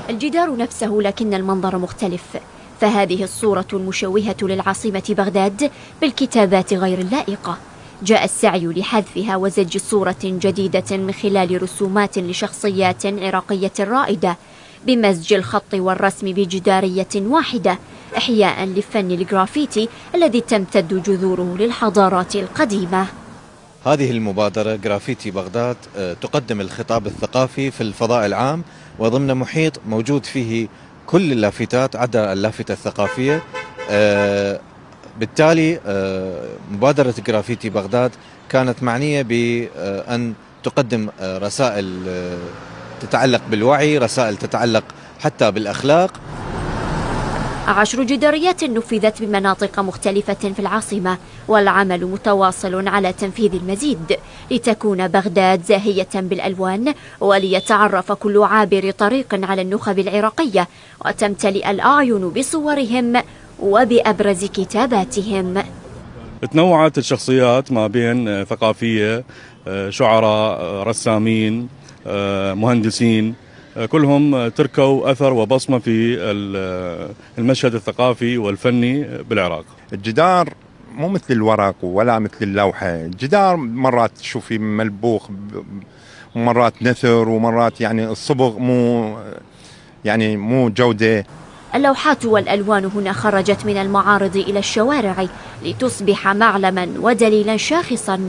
الجدار نفسه لكن المنظر مختلف، فهذه الصورة المشوهة للعاصمة بغداد بالكتابات غير اللائقة جاء السعي لحذفها وزج صورة جديدة من خلال رسومات لشخصيات عراقية رائدة بمزج الخط والرسم بجدارية واحدة إحياء لفن الجرافيتي الذي تمتد جذوره للحضارات القديمة. هذه المبادرة جرافيتي بغداد تقدم الخطاب الثقافي في الفضاء العام وضمن محيط موجود فيه كل اللافتات عدا اللافتة الثقافية. بالتالي مبادرة جرافيتي بغداد كانت معنية بأن تقدم رسائل تتعلق بالوعي، رسائل تتعلق حتى بالأخلاق. 10 جداريات نفذت بمناطق مختلفة في العاصمة، والعمل متواصل على تنفيذ المزيد لتكون بغداد زاهية بالألوان، وليتعرف كل عابر طريق على النخب العراقية وتمتلئ الأعين بصورهم وبأبرز كتاباتهم. تنوعت الشخصيات ما بين ثقافية، شعراء، رسامين، مهندسين، كلهم تركوا أثر وبصمة في المشهد الثقافي والفني بالعراق. الجدار مو مثل الورق ولا مثل اللوحة، الجدار مرات تشوفي ملبوخ، ومرات نثر، ومرات يعني الصبغ مو جودة. اللوحات والألوان هنا خرجت من المعارض إلى الشوارع لتصبح معلما ودليلا شاخصا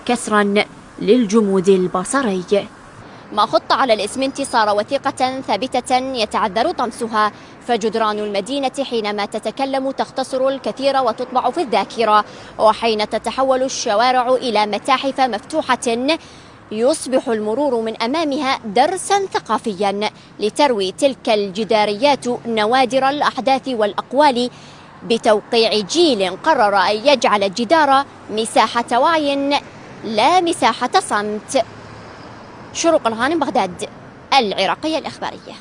كسرا للجمود البصري. ما خط على الإسمنت صار وثيقة ثابتة يتعذر طمسها، فجدران المدينة حينما تتكلم تختصر الكثير وتطبع في الذاكرة، وحين تتحول الشوارع إلى متاحف مفتوحة يصبح المرور من أمامها درسا ثقافيا لتروي تلك الجداريات نوادر الأحداث والأقوال بتوقيع جيل قرر أن يجعل الجدار مساحة وعي لا مساحة صمت. شروق الغانم، بغداد، العراقية الإخبارية.